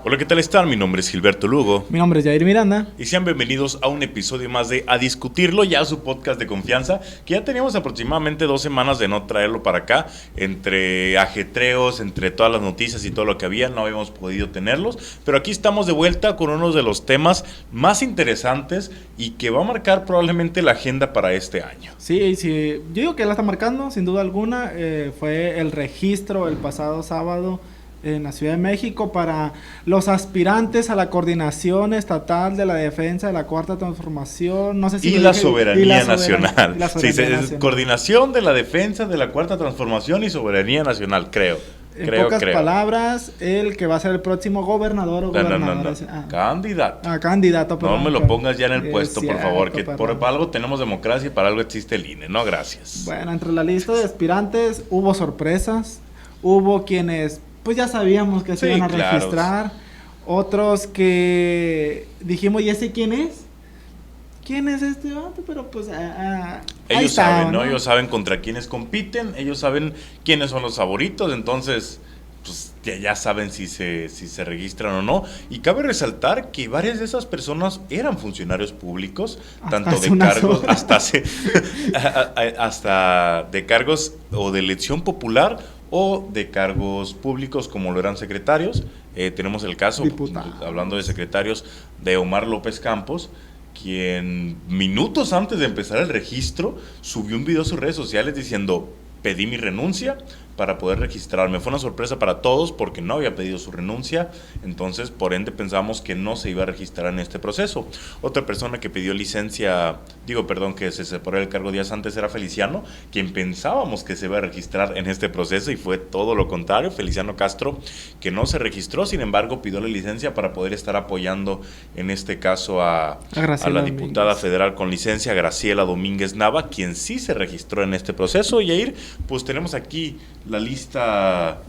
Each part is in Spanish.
Hola, ¿qué tal están? Mi nombre es Gilberto Lugo. Mi nombre es Jair Miranda. Y sean bienvenidos a un episodio más de A Discutirlo, ya su podcast de confianza, que ya teníamos aproximadamente 2 semanas de no traerlo para acá. Entre ajetreos, entre todas las noticias y todo lo que había, no habíamos podido tenerlos. Pero aquí estamos de vuelta con uno de los temas más interesantes y que va a marcar probablemente la agenda para este año. Sí, yo digo que la está marcando, sin duda alguna. Fue el registro el pasado sábado en la Ciudad de México para los aspirantes a la coordinación estatal de la defensa de la Cuarta Transformación, no sé si la soberanía nacional. Coordinación de la defensa de la Cuarta Transformación y soberanía nacional, creo. En pocas palabras, el que va a ser el próximo gobernador o gobernadora. Candidato. Candidato. No me lo pongas ya en el puesto, por favor, que por algo tenemos democracia y para algo existe el INE. No, gracias. Bueno, entre la lista de aspirantes hubo sorpresas, hubo quienes pues ya sabíamos que se iban a registrar, otros que dijimos, ¿y ese quién es? ¿Quién es este vato? Pero pues ellos saben, ¿no? Ellos saben contra quiénes compiten, ellos saben quiénes son los favoritos, entonces pues ya saben si se registran o no. Y cabe resaltar que varias de esas personas eran funcionarios públicos, tanto de cargos hasta de cargos o de elección popular o de cargos públicos como lo eran secretarios. Tenemos el caso, hablando de secretarios, de Omar López Campos, quien minutos antes de empezar el registro subió un video a sus redes sociales diciendo: pedí mi renuncia para poder registrarme. Fue una sorpresa para todos porque no había pedido su renuncia, entonces por ende pensamos que no se iba a registrar en este proceso. Otra persona que pidió licencia, que se separó del cargo días antes, era Feliciano, quien pensábamos que se iba a registrar en este proceso y fue todo lo contrario. Feliciano Castro, que no se registró, sin embargo pidió la licencia para poder estar apoyando en este caso a la diputada federal con licencia, Graciela Domínguez Nava, quien sí se registró en este proceso. Y Jair, pues tenemos aquí la lista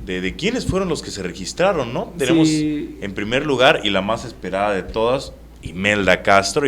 de quiénes fueron los que se registraron, ¿no? Tenemos en primer lugar, y la más esperada de todas, Imelda Castro,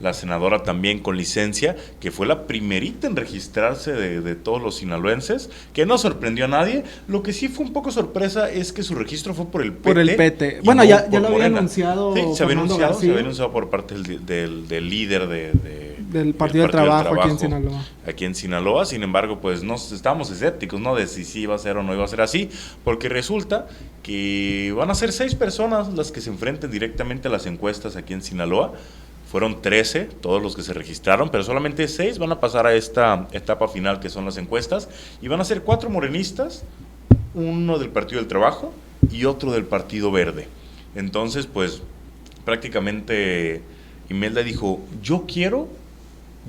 la senadora también con licencia, que fue la primerita en registrarse de todos los sinaloenses, que no sorprendió a nadie. Lo que sí fue un poco sorpresa es que su registro fue por el PT. Por el PT. Bueno, ya lo había anunciado. Sí, se había anunciado por parte del líder del Partido del Trabajo aquí en Sinaloa. Aquí en Sinaloa, sin embargo, pues estábamos escépticos, ¿no? De si sí iba a ser o no iba a ser así, porque resulta que van a ser 6 personas las que se enfrenten directamente a las encuestas aquí en Sinaloa. Fueron 13 todos los que se registraron, pero solamente 6 van a pasar a esta etapa final, que son las encuestas, y van a ser 4 morenistas, uno del Partido del Trabajo y otro del Partido Verde. Entonces, pues, prácticamente Imelda dijo: yo quiero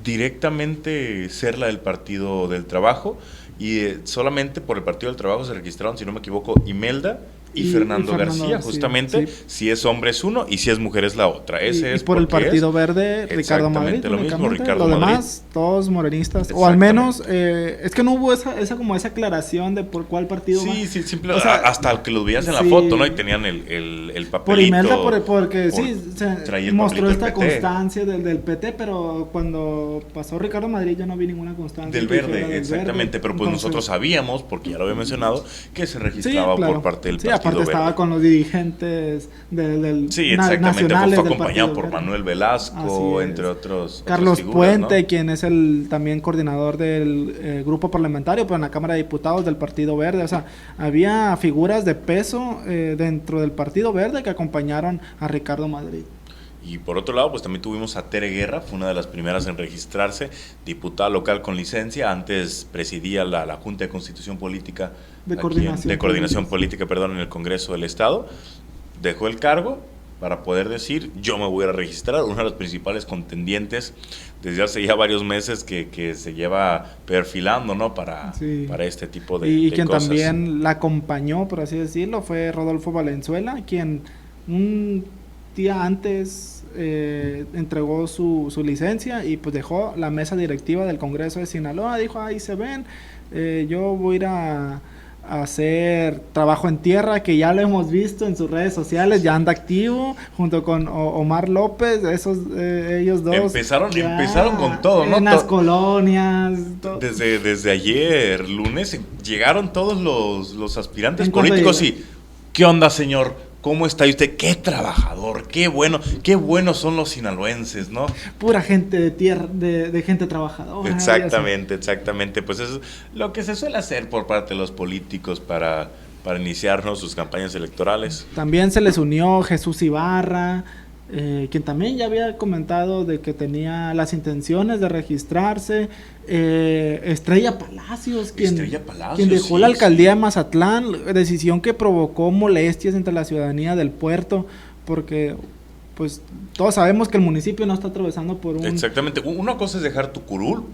directamente ser la del Partido del Trabajo, y solamente por el Partido del Trabajo se registraron, si no me equivoco, Imelda y Fernando García, justamente. Sí. Si es hombre es uno y si es mujer es la otra. Ese es por el Partido Verde, Ricardo Madrid. Lo mismo, Ricardo Madrid. Lo demás, todos morenistas. O al menos, es que no hubo esa aclaración de por cuál partido. Sí, simple, o sea, hasta que los veías en la foto, ¿no? Y tenían el papelito. Por Imelda, porque se mostró esta constancia del PT, pero cuando pasó Ricardo Madrid yo no vi ninguna constancia. Del Verde, exactamente. Pero pues nosotros sabíamos, porque ya lo había mencionado, que se registraba por parte del Partido aparte Verde. Estaba con los dirigentes del exactamente, fue acompañado por Manuel Velasco, entre otros. Carlos Puente, ¿no? Quien es el también coordinador del grupo parlamentario, pero en la Cámara de Diputados del Partido Verde. O sea, había figuras de peso dentro del Partido Verde que acompañaron a Ricardo Madrid. Y por otro lado, pues también tuvimos a Tere Guerra, fue una de las primeras en registrarse, diputada local con licencia, antes presidía la Junta de Constitución Política, de Coordinación Política, en el Congreso del Estado. Dejó el cargo para poder decir: yo me voy a registrar, una de las principales contendientes desde hace ya varios meses que se lleva perfilando, ¿no? Para este tipo de cosas. Y quien también la acompañó, por así decirlo, fue Rodolfo Valenzuela, quien un día antes entregó su licencia y pues dejó la mesa directiva del Congreso de Sinaloa. Dijo: ahí se ven, yo voy a ir a hacer trabajo en tierra, que ya lo hemos visto en sus redes sociales, ya anda activo junto con Omar López, ellos dos empezaron con todo, ¿no? En las colonias, todo. Desde ayer lunes llegaron todos los aspirantes políticos y ¿Qué onda, señor? ¿Cómo está usted? ¡Qué trabajador! ¡Qué buenos son los sinaloenses!, ¿no? Pura gente de tierra, de gente trabajadora. Exactamente. Pues eso es lo que se suele hacer por parte de los políticos para iniciarnos sus campañas electorales. También se les unió Jesús Ibarra, quien también ya había comentado de que tenía las intenciones de registrarse. Estrella Palacios, quien dejó la alcaldía de Mazatlán, decisión que provocó molestias entre la ciudadanía del puerto, porque pues todos sabemos que el municipio no está atravesando por un... Exactamente, una cosa es dejar tu curul,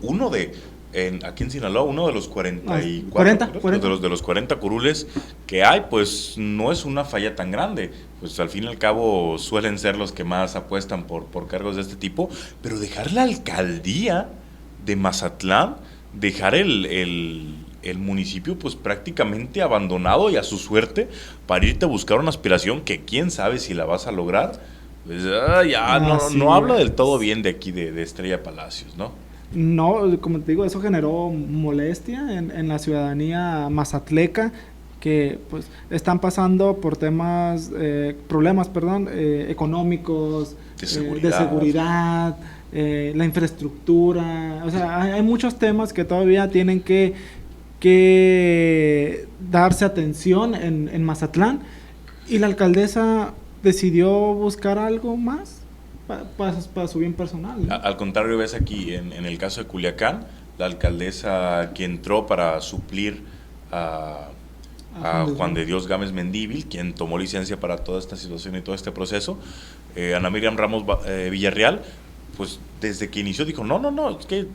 aquí en Sinaloa, uno de los 44, de los 40 curules que hay, pues no es una falla tan grande, pues al fin y al cabo suelen ser los que más apuestan por cargos de este tipo, pero dejar la alcaldía de Mazatlán, dejar el municipio pues prácticamente abandonado y a su suerte para irte a buscar una aspiración que quién sabe si la vas a lograr, pues no habla del todo bien de aquí de Estrella Palacios, ¿no? No, como te digo, eso generó molestia en la ciudadanía mazatleca, que pues están pasando por problemas económicos, de seguridad, la infraestructura, o sea, hay muchos temas que todavía tienen que darse atención en Mazatlán, y la alcaldesa decidió buscar algo más para su bien personal, ¿no? Al contrario, ves aquí en el caso de Culiacán, la alcaldesa que entró para suplir a Juan de Dios Gámez Mendívil, quien tomó licencia para toda esta situación y todo este proceso, Ana Miriam Ramos Villarreal, pues desde que inició dijo, no, es que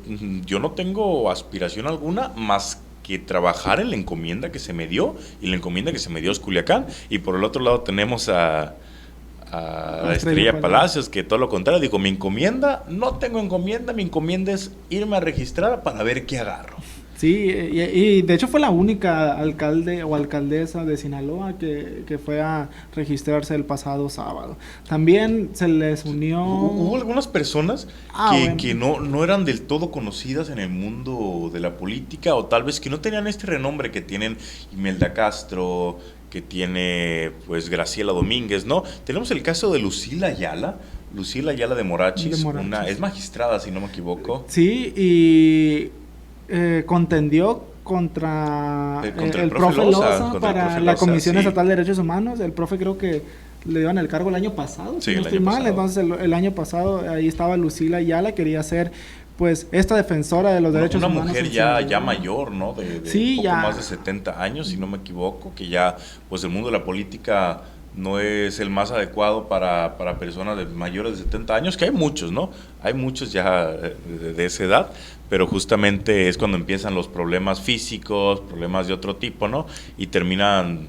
yo no tengo aspiración alguna más que trabajar en la encomienda que se me dio, y la encomienda que se me dio es Culiacán, y por el otro lado tenemos a Estrella Palacios, que todo lo contrario, digo, no tengo encomienda, mi encomienda es irme a registrar para ver qué agarro. Sí, y de hecho fue la única alcalde o alcaldesa de Sinaloa que fue a registrarse el pasado sábado. También se les unió... Hubo algunas personas que no eran del todo conocidas en el mundo de la política, o tal vez que no tenían este renombre que tienen Imelda Castro, que tiene pues Graciela Domínguez, ¿no? Tenemos el caso de Lucila Ayala de Morachis, es magistrada, si no me equivoco. Sí, y contendió contra el profe Loza para la Comisión Estatal de Derechos Humanos. El profe creo que le dieron el cargo el año pasado, si no estoy mal. Entonces el año pasado ahí estaba Lucila Ayala, quería ser pues esta defensora de los derechos humanos. Una mujer ya mayor, ¿no? De poco más de 70 años, si no me equivoco, que ya pues el mundo de la política no es el más adecuado para personas de mayores de 70 años, que hay muchos, ¿no? Hay muchos ya de esa edad, pero justamente es cuando empiezan los problemas físicos, problemas de otro tipo, ¿no? Y terminan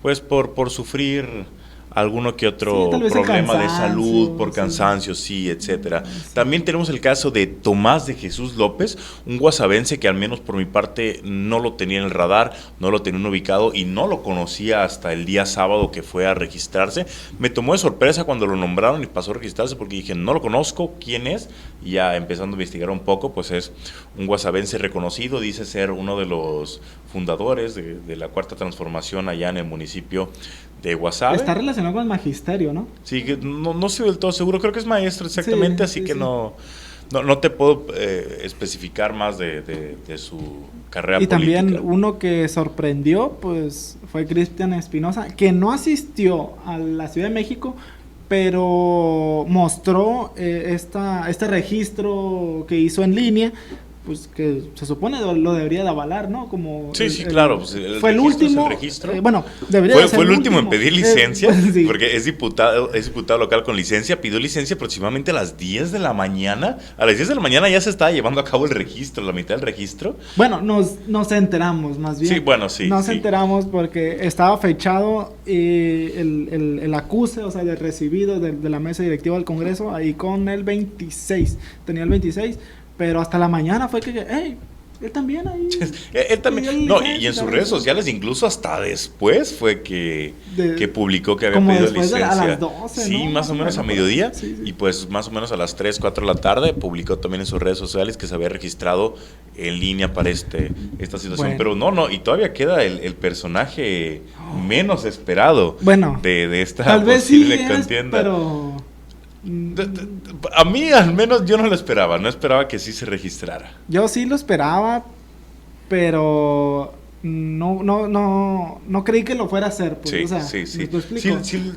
pues por sufrir alguno que otro problema de salud, por cansancio, etcétera. También tenemos el caso de Tomás de Jesús López, un guasabense que al menos por mi parte no lo tenía en el radar, no lo tenía ubicado y no lo conocía hasta el día sábado que fue a registrarse. Me tomó de sorpresa cuando lo nombraron y pasó a registrarse, porque dije, no lo conozco, ¿quién es? Y ya empezando a investigar un poco, pues es un guasabense reconocido, dice ser uno de los fundadores de la Cuarta Transformación allá en el municipio de Guasave. Está relacionado con el magisterio, ¿no? Sí, que no estoy del todo seguro, creo que es maestro exactamente, así que no te puedo especificar más de su carrera política. Y también uno que sorprendió, pues, fue Cristian Espinosa, que no asistió a la Ciudad de México, pero mostró este registro que hizo en línea, pues que se supone lo debería de avalar, ¿no? Como claro. Pues fue el último. Fue el último en pedir licencia, sí. Porque es diputado local con licencia. Pidió licencia aproximadamente a las 10 de la mañana. A las 10 de la mañana ya se estaba llevando a cabo el registro, la mitad del registro. Bueno, nos enteramos más bien. Sí, bueno, sí. Nos enteramos porque estaba fechado el acuse, o sea, del recibido de la mesa directiva del Congreso ahí con el 26. Tenía el 26. Pero hasta la mañana fue que, hey, Él también ahí. Él también. No, y en sus redes sociales, incluso hasta después fue que publicó que había pedido licencia. A las 12, sí, ¿no? más o menos a mediodía. Sí. Y pues más o menos a las 3, 4 de la tarde publicó también en sus redes sociales que se había registrado en línea para esta situación. Bueno. Pero no, y todavía queda el personaje menos esperado de esta tal posible vez sí contienda. Pero a mí al menos yo no lo esperaba, no esperaba que sí se registrara. Yo sí lo esperaba, pero no creí que lo fuera a hacer. Pues, sí, o sea, sí.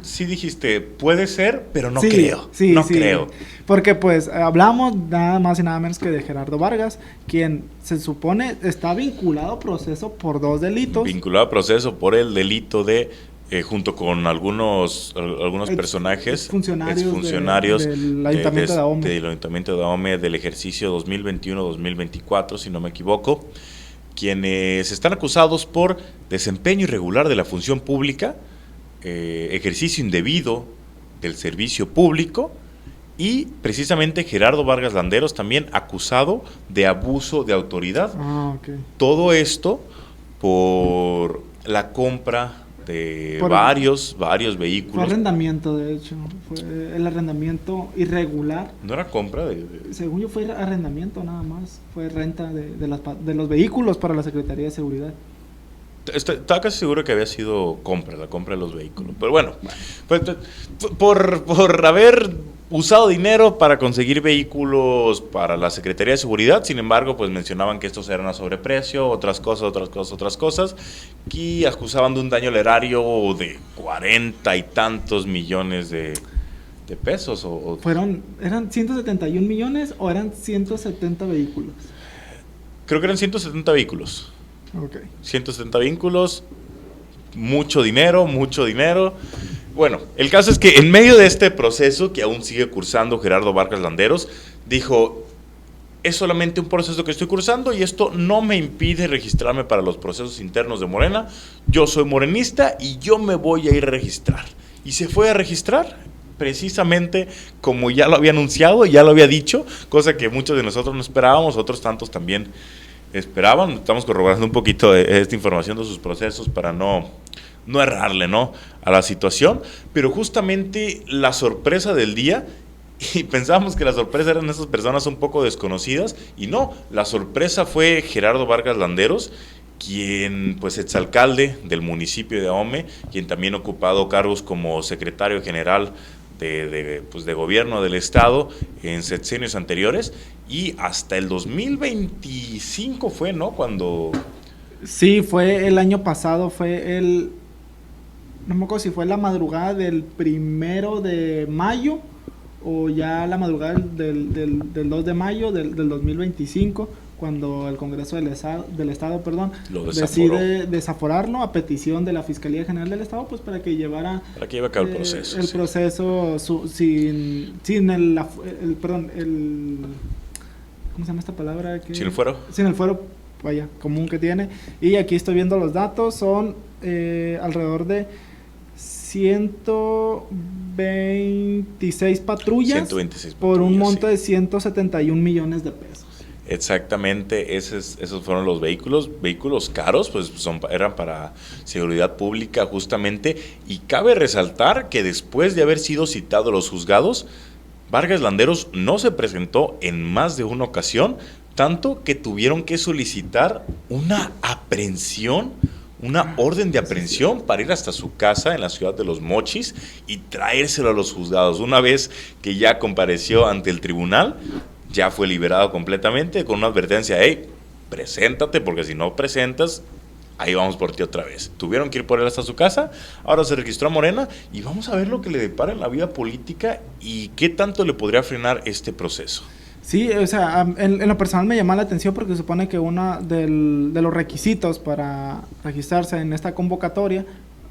Sí dijiste, puede ser, pero no creo. No creo. Porque pues hablamos nada más y nada menos que de Gerardo Vargas, quien se supone está vinculado a proceso por 2 delitos. Vinculado a proceso por el delito de junto con algunos personajes, exfuncionarios del Ayuntamiento de Ahome. Del Ayuntamiento de Ahome del ejercicio 2021-2024, si no me equivoco, quienes están acusados por desempeño irregular de la función pública, ejercicio indebido del servicio público y precisamente Gerardo Vargas Landeros también acusado de abuso de autoridad. Okay. Todo esto por la compra de varios vehículos. Fue arrendamiento, de hecho. Fue el arrendamiento irregular. ¿No era compra? Según yo fue arrendamiento nada más. Fue renta de los vehículos para la Secretaría de Seguridad. Estaba casi seguro que había sido la compra de los vehículos. Pero bueno, pues, por haber usado dinero para conseguir vehículos para la Secretaría de Seguridad, sin embargo, pues mencionaban que estos eran a sobreprecio, otras cosas, que acusaban de un daño al erario de 40 y tantos millones de pesos. ¿Eran 171 millones o eran 170 vehículos? Creo que eran 170 vehículos. Okay. 170 vehículos, mucho dinero. Bueno, el caso es que en medio de este proceso que aún sigue cursando Gerardo Vargas Landeros, dijo, es solamente un proceso que estoy cursando y esto no me impide registrarme para los procesos internos de Morena. Yo soy morenista y yo me voy a ir a registrar. Y se fue a registrar precisamente como ya lo había anunciado, ya lo había dicho, cosa que muchos de nosotros no esperábamos, otros tantos también esperaban. Estamos corroborando un poquito esta información de sus procesos para no errarle, ¿no?, a la situación, pero justamente la sorpresa del día, y pensábamos que la sorpresa eran esas personas un poco desconocidas, y no, la sorpresa fue Gerardo Vargas Landeros, quien, pues, exalcalde del municipio de Ahome, quien también ha ocupado cargos como secretario general de gobierno del estado en sexenios anteriores, y hasta el 2025 fue, ¿no?, cuando... Sí, fue el año pasado, no me acuerdo si fue la madrugada del 1 de mayo o ya la madrugada del 2 de mayo del 2025, cuando el Congreso del Estado decide desaforarlo a petición de la Fiscalía General del Estado, pues para que lleve a cabo el proceso. El proceso sin el ¿cómo se llama esta palabra? Sin el fuero. Sin el fuero, vaya, común que tiene. Y aquí estoy viendo los datos, son alrededor de 126 patrullas, por un monto de 171 millones de pesos. Exactamente, esos fueron los vehículos caros, pues eran para seguridad pública justamente, y cabe resaltar que después de haber sido citado a los juzgados, Vargas Landeros no se presentó en más de una ocasión, tanto que tuvieron que solicitar una aprehensión, una orden de aprehensión para ir hasta su casa en la ciudad de Los Mochis y traérselo a los juzgados. Una vez que ya compareció ante el tribunal, ya fue liberado completamente con una advertencia: hey, preséntate, porque si no presentas, ahí vamos por ti otra vez. Tuvieron que ir por él hasta su casa, ahora se registró a Morena y vamos a ver lo que le depara en la vida política y qué tanto le podría frenar este proceso. Sí, o sea, en lo personal me llama la atención porque se supone que uno de los requisitos para registrarse en esta convocatoria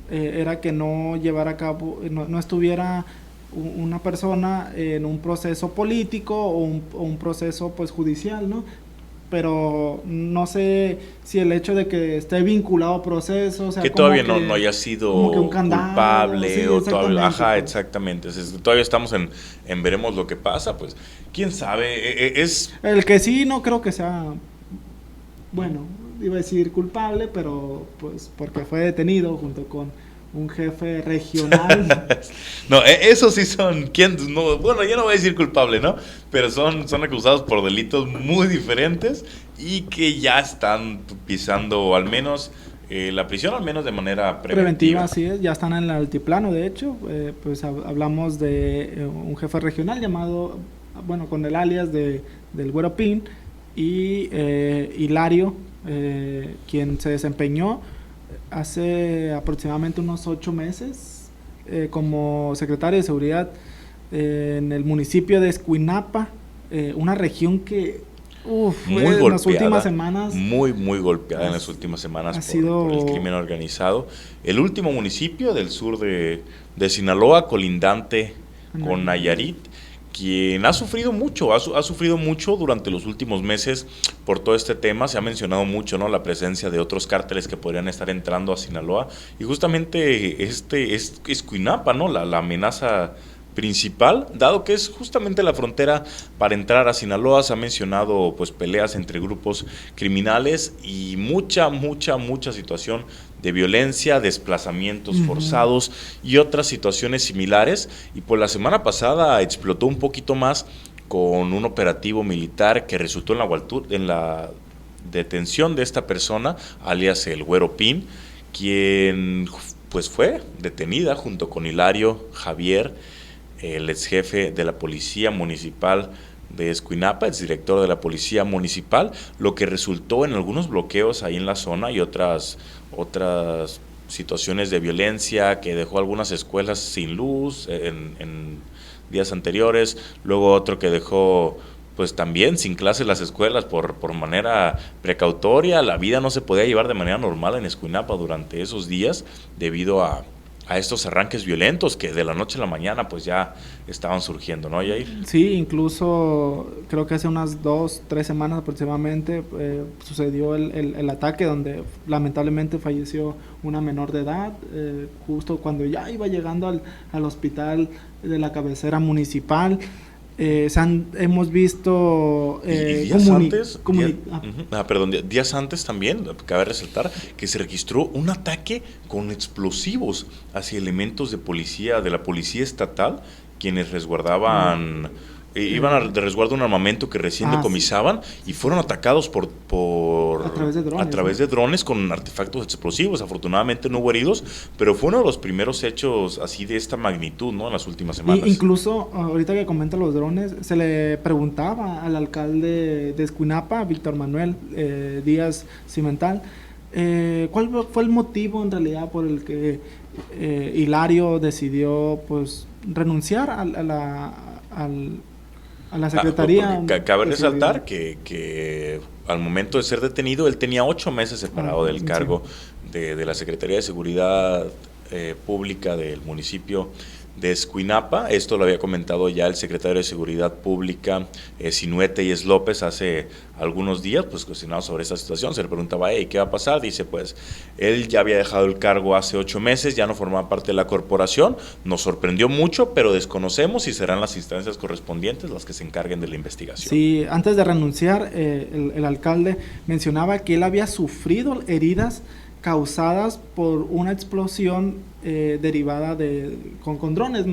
era que no llevara a cabo, no estuviera una persona en un proceso político o un proceso, pues, judicial, ¿no? Pero no sé si el hecho de que esté vinculado a procesos, o sea, que todavía no haya sido culpable, sí, o todavía, exactamente. Todavía estamos en veremos lo que pasa, pues quién sabe. Es el que sí no creo que sea bueno, iba a decir culpable, pero pues porque fue detenido junto con un jefe regional. No, esos sí son, ¿quién? No, bueno, yo no voy a decir culpable, ¿no? Pero son acusados por delitos muy diferentes y que ya están pisando al menos la prisión, al menos de manera preventiva. Así es, ya están en el altiplano, de hecho, pues hablamos de un jefe regional llamado, bueno, con el alias del Güero Pin, y Hilario, quien se desempeñó hace aproximadamente unos 8 meses como secretario de seguridad en el municipio de Escuinapa, una región que muy en golpeada, las últimas semanas muy golpeada en las últimas semanas por el crimen organizado. El último municipio del sur de Sinaloa, colindante con Nayarit, quien ha sufrido mucho, ha sufrido mucho durante los últimos meses por todo este tema. Se ha mencionado mucho, ¿no?, la presencia de otros cárteles que podrían estar entrando a Sinaloa, y justamente es Escuinapa, ¿no?, la amenaza principal, dado que es justamente la frontera para entrar a Sinaloa. Se ha mencionado pues peleas entre grupos criminales y mucha situación de violencia, desplazamientos forzados y otras situaciones similares. Y pues la semana pasada explotó un poquito más con un operativo militar que resultó en la detención de esta persona, alias el Güero Pin, quien pues fue detenida junto con Hilario, Javier, el ex jefe de la policía municipal de Escuinapa, exdirector de la policía municipal, lo que resultó en algunos bloqueos ahí en la zona y otras situaciones de violencia, que dejó algunas escuelas sin luz en días anteriores, luego otro que dejó pues también sin clases las escuelas por manera precautoria. La vida no se podía llevar de manera normal en Escuinapa durante esos días debido a estos arranques violentos que de la noche a la mañana pues ya estaban surgiendo, ¿no, Yair? Sí, incluso creo que hace unas 2-3 semanas aproximadamente sucedió el ataque donde lamentablemente falleció una menor de edad, justo cuando ya iba llegando al hospital de la cabecera municipal. Hemos visto días antes también, cabe resaltar que se registró un ataque con explosivos hacia elementos de policía, de la policía estatal, quienes resguardaban, iban de resguardo un armamento que recién decomisaban, y fueron atacados a través de drones con artefactos explosivos. Afortunadamente no hubo heridos, pero fue uno de los primeros hechos así de esta magnitud, ¿no?, en las últimas semanas. Incluso ahorita que comenta los drones, se le preguntaba al alcalde de Escuinapa, Víctor Manuel Díaz Cimental, ¿cuál fue el motivo en realidad por el que Hilario decidió pues renunciar a la secretaría? Cabe resaltar que al momento de ser detenido, él tenía 8 meses separado del cargo de la Secretaría de Seguridad Pública del municipio de Escuinapa. Esto lo había comentado ya el secretario de Seguridad Pública, Sinuete Yes López, hace algunos días, pues cuestionado sobre esta situación. Se le preguntaba, ¿qué va a pasar? Dice, pues, él ya había dejado el cargo hace 8 meses, ya no formaba parte de la corporación, nos sorprendió mucho, pero desconocemos si serán las instancias correspondientes las que se encarguen de la investigación. Sí, antes de renunciar, el alcalde mencionaba que él había sufrido heridas causadas por una explosión derivada con drones.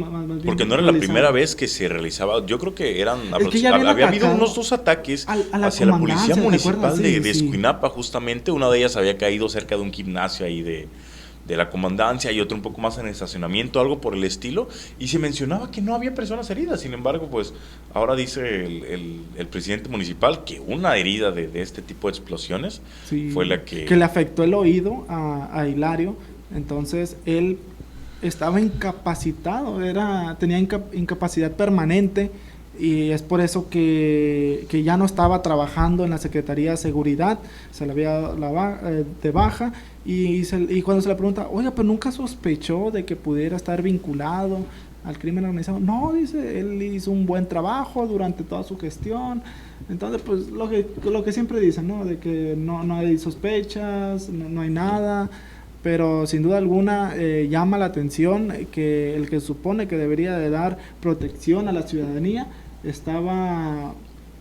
Porque no era la primera vez que se realizaba. Yo creo que había habido unos 2 ataques hacia la policía municipal de Escuinapa, justamente. Una de ellas había caído cerca de un gimnasio ahí de la comandancia, y otro un poco más en el estacionamiento, algo por el estilo, y se mencionaba que no había personas heridas. Sin embargo, pues ahora dice el presidente municipal que una herida de este tipo de explosiones fue la que le afectó el oído a Hilario. Entonces él estaba incapacitado, tenía incapacidad permanente, y es por eso que ya no estaba trabajando en la Secretaría de Seguridad, se le había dado de baja, y cuando se le pregunta, oiga, pero nunca sospechó de que pudiera estar vinculado al crimen organizado. No, dice, él hizo un buen trabajo durante toda su gestión. Entonces, pues lo que siempre dicen, ¿no?, de que no hay sospechas, no hay nada. Pero sin duda alguna llama la atención que el que supone que debería de dar protección a la ciudadanía estaba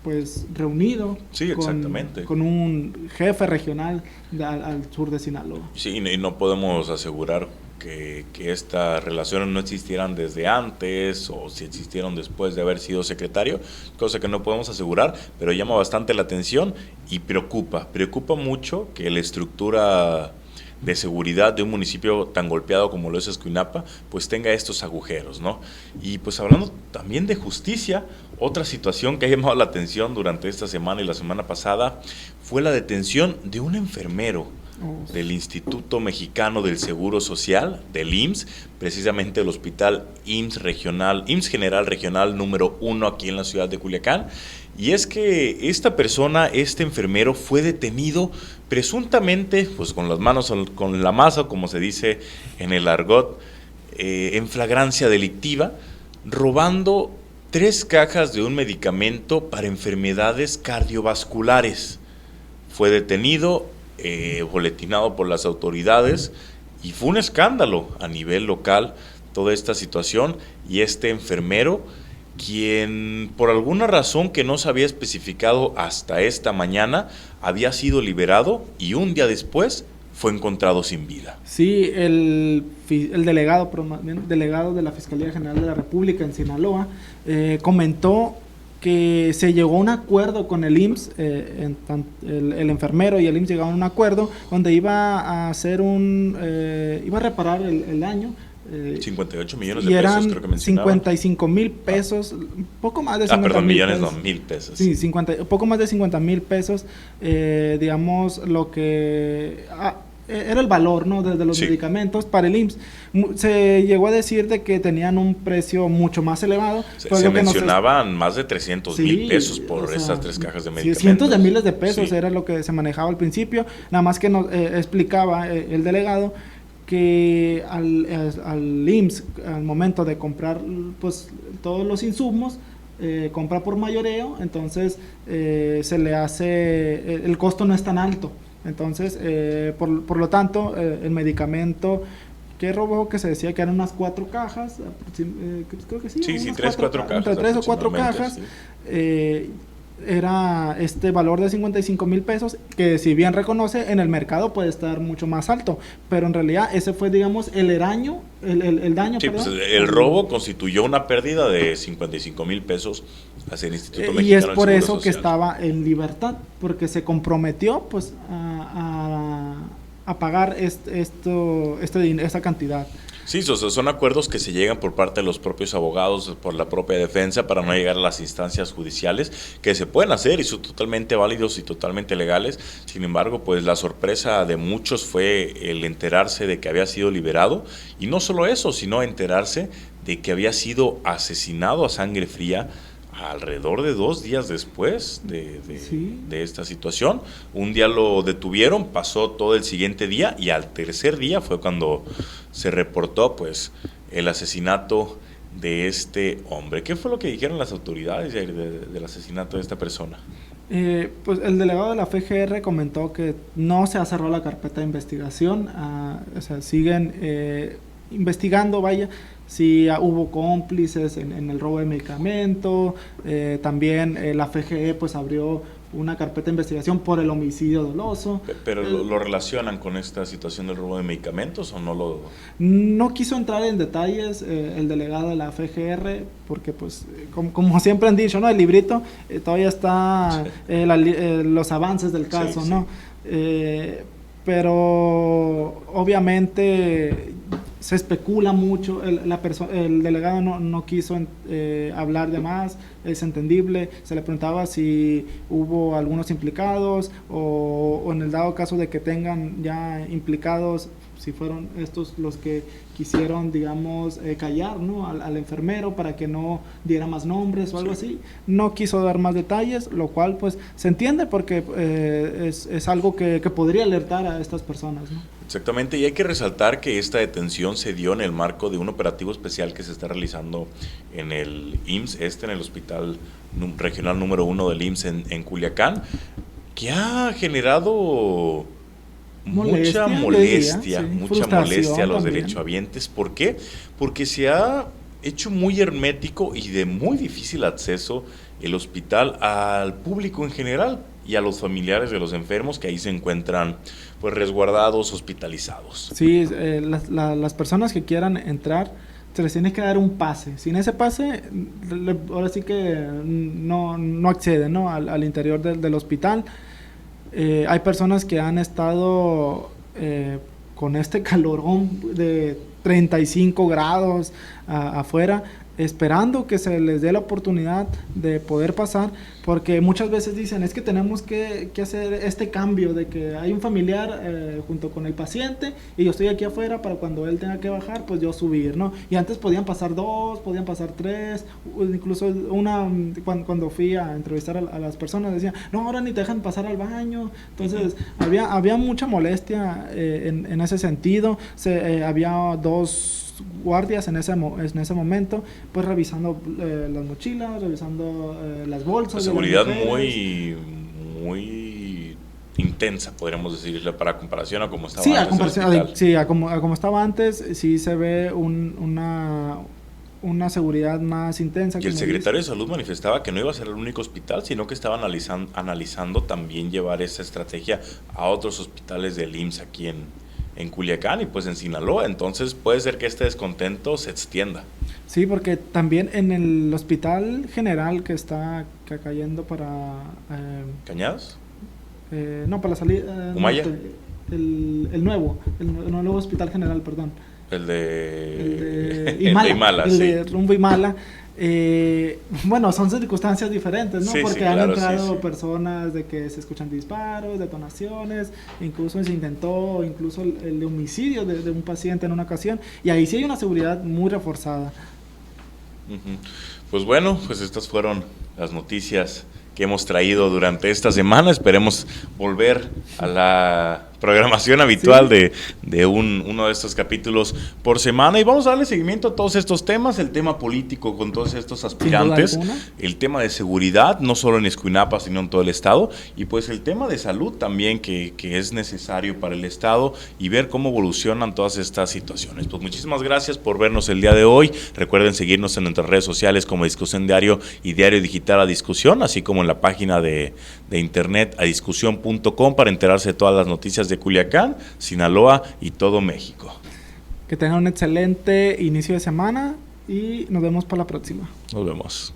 pues reunido sí, exactamente, con un jefe regional al sur de Sinaloa. Sí, y no podemos asegurar que estas relaciones no existieran desde antes o si existieron después de haber sido secretario, cosa que no podemos asegurar, pero llama bastante la atención y preocupa mucho que la estructura de seguridad de un municipio tan golpeado como lo es Escuinapa, pues tenga estos agujeros, ¿no? Y pues hablando también de justicia, otra situación que ha llamado la atención durante esta semana y la semana pasada fue la detención de un enfermero del Instituto Mexicano del Seguro Social, del IMSS, precisamente el hospital IMSS General Regional número 1 aquí en la ciudad de Culiacán. Y es que esta persona, este enfermero, fue detenido presuntamente, pues con las manos con la masa, como se dice en el argot, en flagrancia delictiva, robando 3 cajas de un medicamento para enfermedades cardiovasculares. Fue detenido, boletinado por las autoridades, y fue un escándalo a nivel local toda esta situación, y este enfermero, quien por alguna razón que no se había especificado hasta esta mañana, había sido liberado y un día después fue encontrado sin vida. Sí, el delegado de la Fiscalía General de la República en Sinaloa comentó que se llegó a un acuerdo con el IMSS, el enfermero y el IMSS llegaron a un acuerdo donde iba a hacer iba a reparar el daño. 58 millones de pesos, creo que mencionaba. 55,000 pesos, poco más de 50,000 millones, pesos. no, 1,000 pesos. Sí, poco más de 50,000 pesos, digamos, lo que era el valor, ¿no?, de los medicamentos para el IMSS. Se llegó a decir de que tenían un precio mucho más elevado. Se mencionaban más de 300,000 pesos por esas 3 cajas de medicamentos. Cientos de miles de pesos era lo que se manejaba al principio. Nada más que nos explicaba el delegado que al IMSS, al momento de comprar pues todos los insumos, compra por mayoreo, entonces se le hace, el costo no es tan alto, entonces por lo tanto el medicamento que robó, que se decía que eran unas 4 cajas, creo que sí, 4 cajas, entre 3 o 4 cajas, sí. Era este valor de 55,000 pesos, que si bien reconoce, en el mercado puede estar mucho más alto, pero en realidad ese fue, digamos, el daño, sí, perdón. Pues el robo constituyó una pérdida de 55,000 pesos hacia el Instituto Mexicano y es por del eso Seguro que Social. estaba en libertad, porque se comprometió pues a pagar esta cantidad. Sí, son acuerdos que se llegan por parte de los propios abogados, por la propia defensa, para no llegar a las instancias judiciales, que se pueden hacer y son totalmente válidos y totalmente legales. Sin embargo, pues la sorpresa de muchos fue el enterarse de que había sido liberado, y no solo eso, sino enterarse de que había sido asesinado a sangre fría alrededor de 2 días después de esta situación. Un día lo detuvieron, pasó todo el siguiente día, y al tercer día fue cuando se reportó pues el asesinato de este hombre. ¿Qué fue lo que dijeron las autoridades del asesinato de esta persona? Pues el delegado de la FGR comentó que no se ha cerrado la carpeta de investigación, o sea, siguen investigando, si hubo cómplices en el robo de medicamento. También la FGE pues abrió una carpeta de investigación por el homicidio doloso. ¿Pero lo relacionan con esta situación del robo de medicamentos o no lo...? No quiso entrar en detalles el delegado de la FGR, porque pues como siempre han dicho, ¿no?, el librito todavía está los avances del caso, sí, ¿no? Pero obviamente se especula mucho, el delegado no quiso hablar de más, es entendible. Se le preguntaba si hubo algunos implicados o en el dado caso de que tengan ya implicados, si fueron estos los que quisieron, digamos, callar, ¿no?, al enfermero para que no diera más nombres o algo así. No quiso dar más detalles, lo cual pues se entiende, porque es algo que podría alertar a estas personas, ¿no? Exactamente, y hay que resaltar que esta detención se dio en el marco de un operativo especial que se está realizando en el IMSS, en el Hospital Regional número 1 del IMSS en Culiacán, que ha generado mucha molestia a los derechohabientes. ¿Por qué? Porque se ha hecho muy hermético y de muy difícil acceso el hospital al público en general y a los familiares de los enfermos que ahí se encuentran pues resguardados, hospitalizados. Sí, las personas que quieran entrar se les tiene que dar un pase. Sin ese pase, ahora sí que no acceden, ¿no? al interior del hospital. Hay personas que han estado con este calorón de 35 grados afuera, esperando que se les dé la oportunidad de poder pasar, porque muchas veces dicen, es que tenemos que hacer este cambio de que hay un familiar junto con el paciente y yo estoy aquí afuera para cuando él tenga que bajar, pues yo subir, ¿no? Y antes podían pasar 2, podían pasar 3, incluso cuando fui a entrevistar a las personas decían, no, ahora ni te dejan pasar al baño. Entonces había mucha molestia en ese sentido. Había 2 guardias en ese momento, pues revisando las mochilas, revisando las bolsas. La seguridad muy intensa, podríamos decirle, para comparación a como estaba antes. A como estaba antes, sí se ve una seguridad más intensa. Y el secretario de Salud manifestaba que no iba a ser el único hospital, sino que estaban analizando también llevar esa estrategia a otros hospitales del IMSS aquí en Culiacán y pues en Sinaloa. Entonces puede ser que este descontento se extienda. Sí, porque también en el hospital general que está cayendo para... ¿¿Cañadas? No, para la salida... ¿Humaya? El nuevo hospital general, perdón. El de Imala, Imala, el de Rumbo Imala. Bueno, son circunstancias diferentes, ¿no? Sí, porque sí, claro, han entrado sí. personas de que se escuchan disparos, detonaciones, incluso se intentó el homicidio de un paciente en una ocasión, y ahí sí hay una seguridad muy reforzada. Pues bueno, pues estas fueron las noticias que hemos traído durante esta semana. Esperemos volver a la programación habitual de uno de estos capítulos por semana, y vamos a darle seguimiento a todos estos temas, el tema político con todos estos aspirantes, el tema de seguridad, no solo en Escuinapa, sino en todo el estado, y pues el tema de salud también que es necesario para el estado, y ver cómo evolucionan todas estas situaciones. Pues muchísimas gracias por vernos el día de hoy. Recuerden seguirnos en nuestras redes sociales como Discusión Diario y Diario Digital a Discusión, así como en la página de internet adiscusión.com para enterarse de todas las noticias de Culiacán, Sinaloa y todo México. Que tengan un excelente inicio de semana y nos vemos para la próxima. Nos vemos.